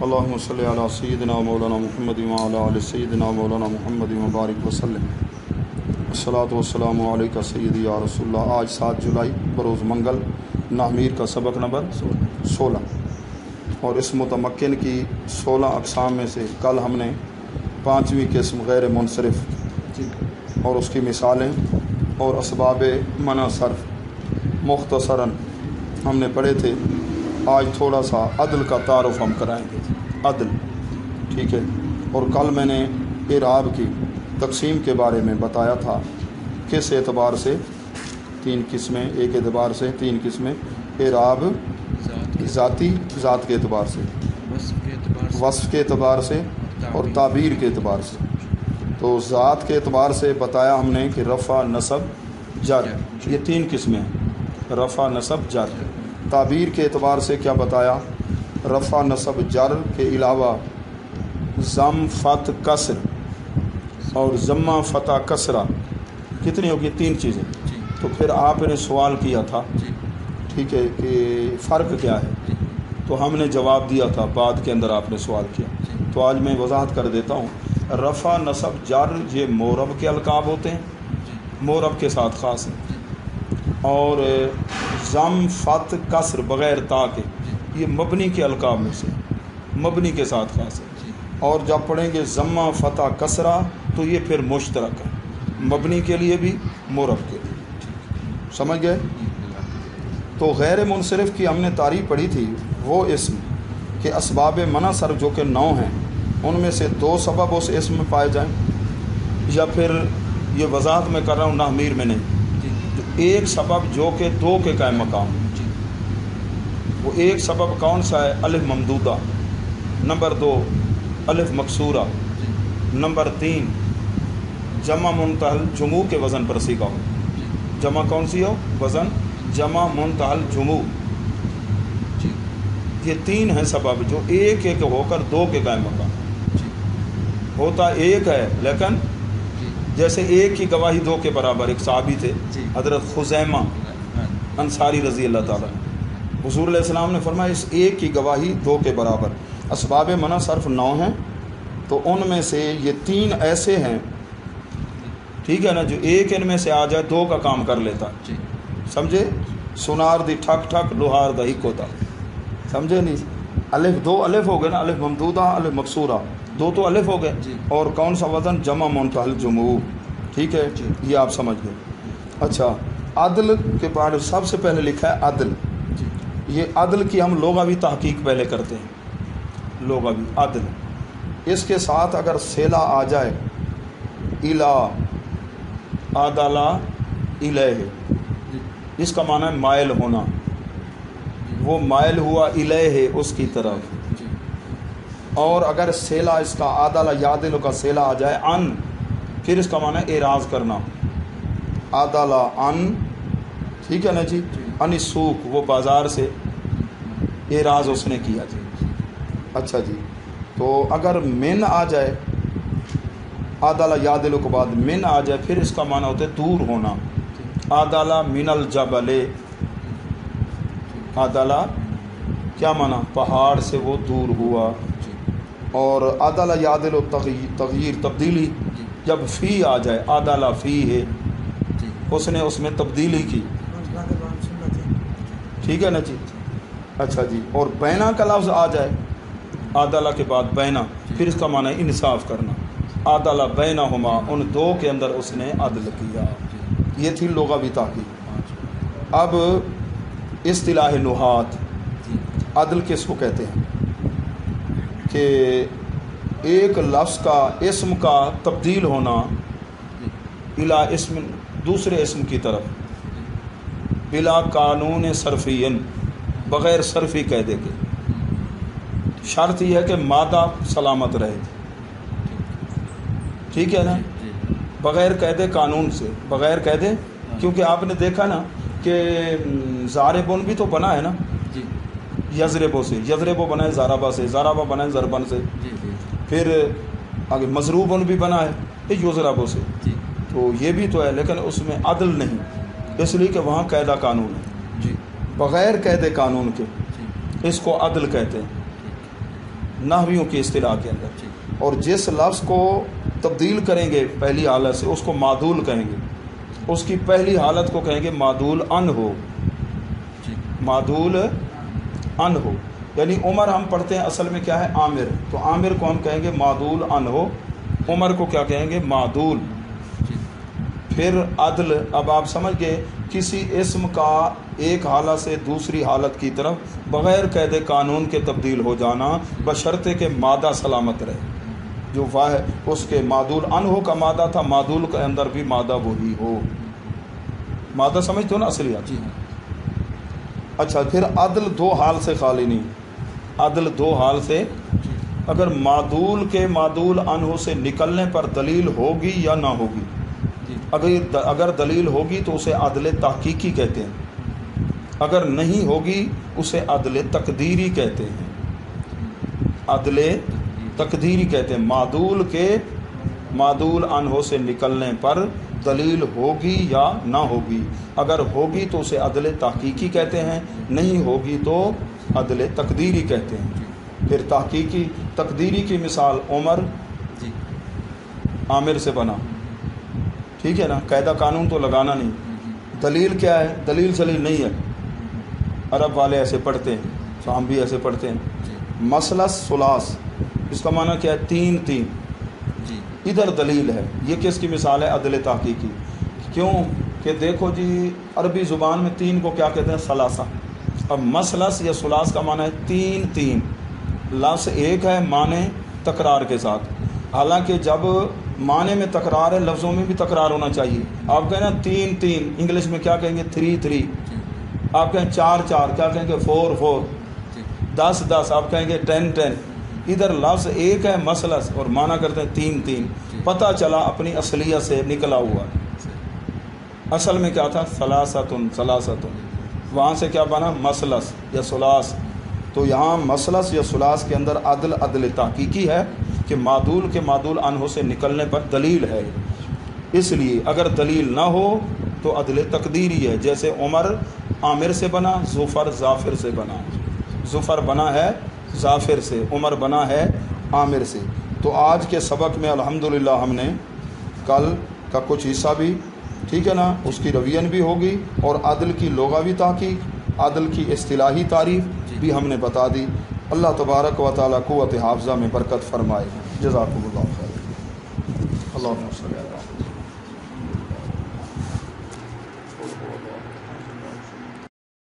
اللهم صل على سيدنا مولانا محمد وعلى آل سيدنا مولانا محمد وبارک وسلم. الصلاۃ والسلام علیک سیدی یا رسول اللہ. آج 7 جولائی بروز منگل نامیر کا سبق نمبر 16 اور اس متمکن کی 16 اقسام میں سے کل ہم نے 5ویں قسم غیر منصرف اور اس کی مثالیں اور اسباب منع صرف مختصراً ہم نے پڑھے تھے. آج تھوڑا سا عدل کا تعارف ہم کرائیں گے. عدل ٹھیک ہے. اور کل میں نے اعراب کی تقسیم کے بارے میں بتایا تھا. کس اعتبار سے 3 قسمیں، ایک اعتبار سے 3 قسمیں: اعراب ذاتی، ذات کے اعتبار سے، وصف کے اعتبار سے اور تعبیر کے اعتبار سے. تو ذات کے اعتبار سے بتایا ہم نے کہ رفع، نصب، جر، یہ 3 قسمیں ہیں: رفع، نصب، جر. تعبیر کے اعتبار سے کیا بتایا؟ رفع، نصب، جر کے علاوہ ضم، فتح، کسر اور ضمہ، فتح، کسرہ کتنی ہوگی؟ 3 چیزیں. تو پھر آپ نے سوال کیا تھا ٹھیک ہے کہ فرق کیا ہے، تو ہم نے جواب دیا تھا. بعد کے اندر آپ نے سوال کیا تو آج میں وضاحت کر دیتا ہوں. رفع، نصب، جر یہ مورب کے القاب ہوتے ہیں، مورب کے ساتھ خاص ہیں. اور ضم، فتح، کسر بغیر تا کے یہ مبنی کے القاب میں سے، مبنی کے ساتھ خاص ہے. اور جب پڑھیں گے ضمہ، فتح، کسرہ تو یہ پھر مشترک ہے، مبنی کے لیے بھی مورب کے لیے. سمجھ گئے؟ تو غیر منصرف کی ہم نے تعریف پڑھی تھی. وہ اسم کہ اسباب منع صرف جو کہ 9 ہیں ان میں سے 2 سبب اس اسم میں پائے جائیں، یا پھر یہ وضاحت میں کر رہا ہوں نحمیر میں نہیں، ایک سبب جو کہ 2 کے قائم مقام. وہ ایک سبب کون سا ہے؟ الف ممدودہ. نمبر 2 الف مکسورہ. نمبر 3 جمع منتہل جموع کے وزن پر سیکھا ہو. جمع کون سی ہو؟ وزن جمع منتہل جموع. یہ 3 ہیں سبب جو ایک ایک ہو کر 2 کے قائم مقام. ہوتا ایک ہے لیکن جیسے ایک کی گواہی 2 کے برابر. ایک صحابی تھے حضرت خزیمہ انصاری رضی اللہ تعالیٰ، حضور علیہ السلام نے فرمایا اس ایک کی گواہی 2 کے برابر. اسباب منع صرف 9 ہیں، تو ان میں سے یہ 3 ایسے ہیں ٹھیک ہے نا، جو ایک ان میں سے آ جائے 2 کا کام کر لیتا. سمجھے؟ سنار دی ٹھک ٹھک، لوہار دا ہک ہوتا. سمجھے نہیں؟ الف 2 الف ہو گئے نا، الف ممدودہ، الف مکسورہ، 2 تو الف ہو گئے. اور کون سا وزن؟ جمع منتہل جموع. ٹھیک ہے، یہ آپ سمجھ گئے. اچھا، عدل کے بارے سب سے پہلے لکھا ہے عدل. یہ عدل کی ہم لغوی تحقیق پہلے کرتے ہیں. لغوی عدل، اس کے ساتھ اگر صلہ آ جائے الا، عدلا الیہ، اس کا معنی ہے مائل ہونا. وہ مائل ہوا الیہ، اس کی طرف. اور اگر صلہ اس کا عدلا یعدل کا صلہ آ جائے ان، پھر اس کا معنی ہے اعراض کرنا. عدلا ان، ٹھیک ہے نا جی. ان سوق، وہ بازار سے اعراض اس نے کیا جی. اچھا جی. تو اگر من آ جائے عدلا یعدل کے بعد من آ جائے، پھر اس کا معنی ہوتا ہے دور ہونا. عدلا من الجبل، عدلا کیا معنی؟ پہاڑ سے وہ دور ہوا. اور عدلا یعدل تغییر، تبدیلی. جب فی آ جائے عدلا فی ہے، اس نے اس میں تبدیلی کی. ٹھیک ہے نا جی. اچھا جی. اور بینا کا لفظ آ جائے عدلا کے بعد بینا، پھر اس کا معنی ہے انصاف کرنا. عدلا بینہما، ان 2 کے اندر اس نے عدل کیا. یہ تھی لغوی تحقیق. اب اصطلاح نحات، عدل کس کو کہتے ہیں؟ کہ ایک لفظ کا، اسم کا تبدیل ہونا الا اسم، دوسرے اسم کی طرف، بلا قانون صرفی، بغیر صرفی قاعدے کے. شرط یہ ہے کہ مادہ سلامت رہے. ٹھیک ہے نا، بغیر قاعدے قانون سے، بغیر قاعدے. کیونکہ آپ نے دیکھا نا کہ ضاربن بھی تو بنا ہے نا یضربو سے، یضربو بنا ہے ضربہ سے، ضربہ بنا ہے ضربن سے. پھر آگے مضروبن بھی بنا ہے یضربو سے. تو یہ بھی تو ہے، لیکن اس میں عدل نہیں، اس لیے کہ وہاں قاعدہ قانون ہے. بغیر قاعدے قانون کے اس کو عدل کہتے ہیں. نحویوں کی اصطلاح کے اندر، اور جس لفظ کو تبدیل کریں گے پہلی حالت سے اس کو معدول کہیں گے، اس کی پہلی حالت کو کہیں گے معدول ان ہو، معدول ان ہو، یعنی عمر ہم پڑھتے ہیں اصل میں کیا ہے عامر، تو عامر کو ہم کہیں گے معدول ان ہو، عمر کو کیا کہیں گے معدول۔ پھر عدل، اب آپ سمجھ گئے کسی اسم کا ایک حالت سے دوسری حالت کی طرف بغیر قید قانون کے تبدیل ہو جانا بشرطے کہ مادہ سلامت رہے، جو واحد اس کے معدول ان ہو کا مادہ تھا، معدول کے اندر بھی مادہ وہی ہو، مادہ سمجھتے ہو نا اصلیات۔ اچھا، پھر عدل دو حال سے خالی نہیں، عدل دو حال سے، اگر معدول کے معدول ان ہو سے نکلنے پر دلیل ہوگی یا نہ ہوگی، اگر دلیل ہوگی تو اسے عدل تحقیقی کہتے ہیں، اگر نہیں ہوگی اسے عدل تقدیری کہتے ہیں، عدل تقدیری کہتے ہیں۔ معدول کے معدول ان ہو سے نکلنے پر دلیل ہوگی یا نہ ہوگی، اگر ہوگی تو اسے عدل تحقیقی کہتے ہیں، نہیں ہوگی تو عدل تقدیری کہتے ہیں۔ پھر تحقیقی تقدیری کی مثال عمر عامر سے بنا، ٹھیک ہے نا، قاعدہ قانون تو لگانا نہیں، دلیل کیا ہے، دلیل سلیل نہیں ہے، عرب والے ایسے پڑھتے ہیں، تو ہم بھی ایسے پڑھتے ہیں۔ مثلث ثلاث، اس کا معنی کیا ہے تین تین، ادھر دلیل ہے، یہ کس کی مثال ہے عدل تحقیقی، کیوں کہ دیکھو جی عربی زبان میں تین کو کیا کہتے ہیں ثلاثہ، اب مثلث یا ثلاث کا معنی ہے تین تین، لفظ ایک ہے معنی تکرار کے ساتھ، حالانکہ جب معنی میں تکرار ہے لفظوں میں بھی تکرار ہونا چاہیے، آپ کہیں نا تین تین، انگلش میں کیا کہیں گے 3 3، آپ کہیں 4 4، کیا کہیں گے 4 4، 10 10، آپ کہیں گے 10 10، ادھر لفظ ایک ہے مثلث اور معنی کرتے ہیں تین تین، پتہ چلا اپنی اصلیت سے نکلا ہوا، اصل میں کیا تھا ثلاثۃ ثلاثۃ، وہاں سے کیا بنا مثلث یا ثلاث، تو یہاں مثلث یا ثلاث کے اندر عدل عدل تحقیقی ہے کہ معدول کے معدول انہو سے نکلنے پر دلیل ہے، اس لیے اگر دلیل نہ ہو تو عدل تقدیری ہے، جیسے عمر عامر سے بنا، ظفر ظافر سے بنا، ظفر بنا ہے ظافر سے، عمر بنا ہے عامر سے۔ تو آج کے سبق میں الحمدللہ ہم نے کل کا کچھ حصہ بھی، ٹھیک ہے نا، اس کی روین بھی ہوگی، اور عدل کی لغوی تحقیق، عدل کی اصطلاحی تعریف بھی ہم نے بتا دی۔ اللہ تبارک و تعالیٰ قوت حافظہ میں برکت فرمائے۔ جزاکم اللہ خیر۔ اللہم صلی اللہ علیہ وسلم۔